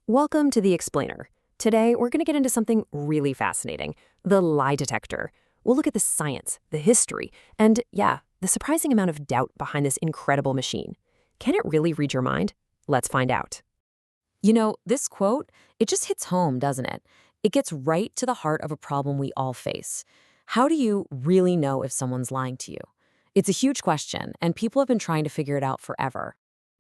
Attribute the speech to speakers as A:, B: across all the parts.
A: Welcome to The Explainer. Today, we're going to get into something really fascinating, the lie detector. We'll look at the science, the history, and yeah, the surprising amount of doubt behind this incredible machine. Can it really read your mind? Let's find out. This quote, it just hits home, doesn't it? It gets right to the heart of a problem we all face. How do you really know if someone's lying to you? It's a huge question, and people have been trying to figure it out forever.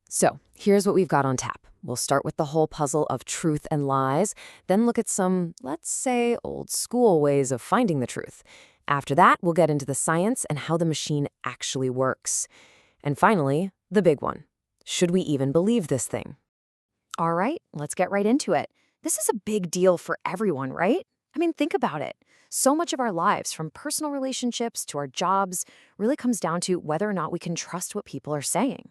A: So, here's what we've got on tap. We'll start with the whole puzzle of truth and lies, then look at some, let's say, old school ways of finding the truth. After that, we'll get into the science and how the machine actually works. And finally, the big one. Should we even believe this thing?
B: All right, let's get right into it. This is a big deal for everyone, right? I mean, think about it. So much of our lives, from personal relationships to our jobs, really comes down to whether or not we can trust what people are saying.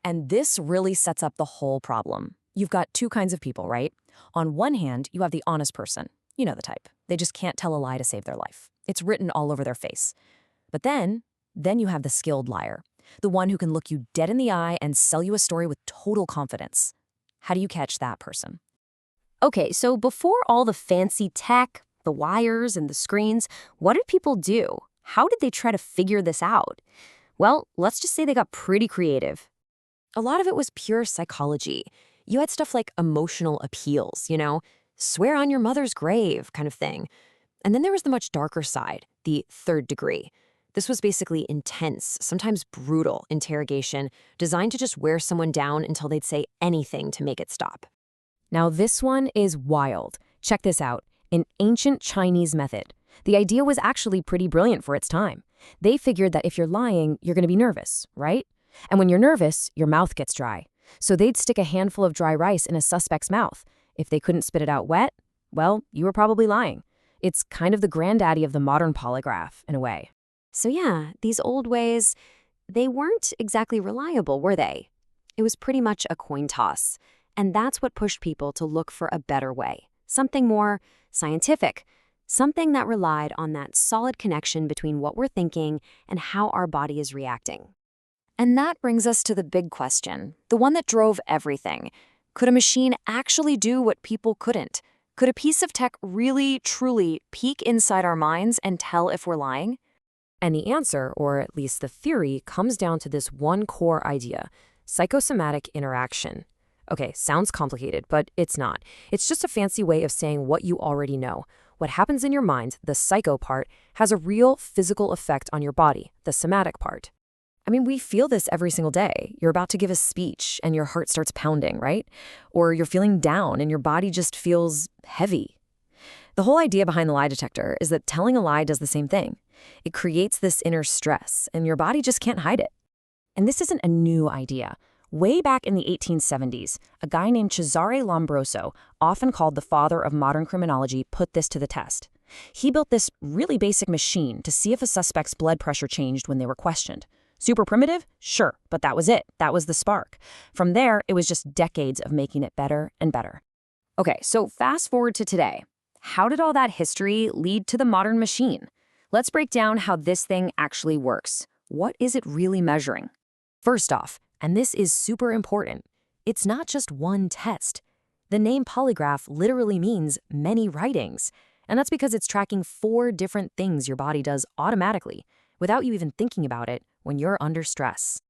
A: And this really sets up the whole problem. You've got two kinds of people, right? On one hand, you have the honest person. You know the type. They just can't tell a lie to save their life. It's written all over their face. But then you have the skilled liar, the one who can look you dead in the eye and sell you a story with total confidence. How do you catch that person?
B: Okay, so before all the fancy tech, the wires, and the screens, what did people do? How did they try to figure this out? Well, let's just say they got pretty creative.
A: A lot of it was pure psychology. You had stuff like emotional appeals, swear on your mother's grave kind of thing. And then there was the much darker side, the third degree. This was basically intense, sometimes brutal interrogation designed to just wear someone down until they'd say anything to make it stop. Now this one is wild. Check this out, an ancient Chinese method. The idea was actually pretty brilliant for its time. They figured that if you're lying, you're going to be nervous, right? And when you're nervous, your mouth gets dry. So they'd stick a handful of dry rice in a suspect's mouth. If they couldn't spit it out wet, well, you were probably lying. It's kind of the granddaddy of the modern polygraph, in a way.
B: So yeah, these old ways, they weren't exactly reliable, were they? It was pretty much a coin toss. And that's what pushed people to look for a better way. Something more scientific. Something that relied on that solid connection between what we're thinking and how our body is reacting. And that brings us to the big question, the one that drove everything. Could a machine actually do what people couldn't? Could a piece of tech really, truly peek inside our minds and tell if we're lying?
A: And the answer, or at least the theory, comes down to this one core idea, psychosomatic interaction. Okay, sounds complicated, but it's not. It's just a fancy way of saying what you already know. What happens in your mind, the psycho part, has a real physical effect on your body, the somatic part. I mean, we feel this every single day. You're about to give a speech and your heart starts pounding, right? Or you're feeling down and your body just feels heavy. The whole idea behind the lie detector is that telling a lie does the same thing. It creates this inner stress and your body just can't hide it. And this isn't a new idea. Way back in the 1870s, a guy named Cesare Lombroso, often called the father of modern criminology, put this to the test. He built this really basic machine to see if a suspect's blood pressure changed when they were questioned. Super primitive? Sure, but that was it. That was the spark. From there, it was just decades of making it better and better. Okay, so fast forward to today. How did all that history lead to the modern machine? Let's break down how this thing actually works. What is it really measuring? First off, and this is super important, it's not just one test. The name polygraph literally means many writings, and that's because it's tracking 4 different things your body does automatically, without you even thinking about it when you're under stress.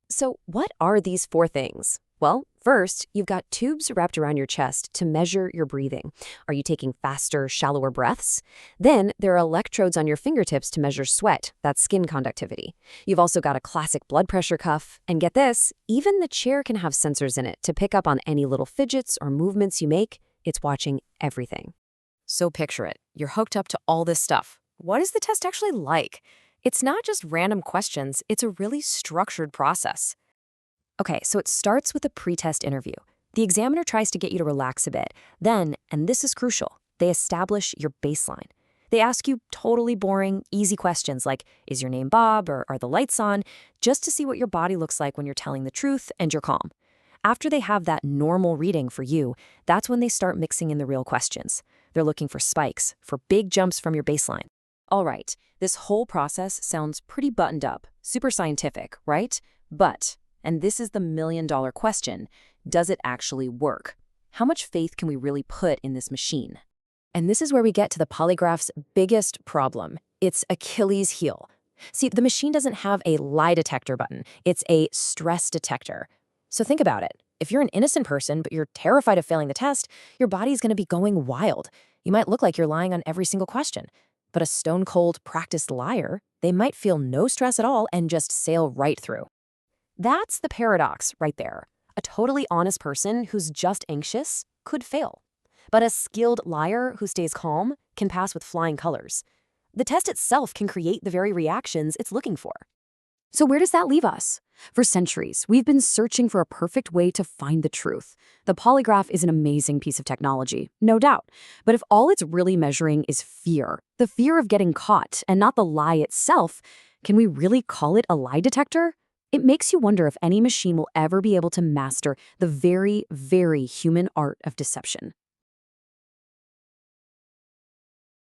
A: So what are these 4 things? Well, first, you've got tubes wrapped around your chest to measure your breathing. Are you taking faster, shallower breaths? Then there are electrodes on your fingertips to measure sweat, that's skin conductivity. You've also got a classic blood pressure cuff. And get this, even the chair can have sensors in it to pick up on any little fidgets or movements you make. It's watching everything. So picture it. You're hooked up to all this stuff. What is the test actually like? It's not just random questions, it's a really structured process. Okay, so it starts with a pre-test interview. The examiner tries to get you to relax a bit. Then, and this is crucial, they establish your baseline. They ask you totally boring, easy questions like, is your name Bob or are the lights on? Just to see what your body looks like when you're telling the truth and you're calm. After they have that normal reading for you, that's when they start mixing in the real questions. They're looking for spikes, for big jumps from your baseline. All right, this whole process sounds pretty buttoned up, super scientific, right? But, and this is the million-dollar question, does it actually work?
B: How much faith can we really put in this machine?
A: And this is where we get to the polygraph's biggest problem. It's Achilles' heel. See, the machine doesn't have a lie detector button. It's a stress detector. So think about it. If you're an innocent person, but you're terrified of failing the test, your body's going to be going wild. You might look like you're lying on every single question. But a stone-cold, practiced liar, they might feel no stress at all and just sail right through.
B: That's the paradox right there. A totally honest person who's just anxious could fail. But a skilled liar who stays calm can pass with flying colors. The test itself can create the very reactions it's looking for. So where does that leave us? For centuries, we've been searching for a perfect way to find the truth. The polygraph is an amazing piece of technology, no doubt. But if all it's really measuring is fear, the fear of getting caught and not the lie itself, can we really call it a lie detector? It makes you wonder if any machine will ever be able to master the very, very human art of deception.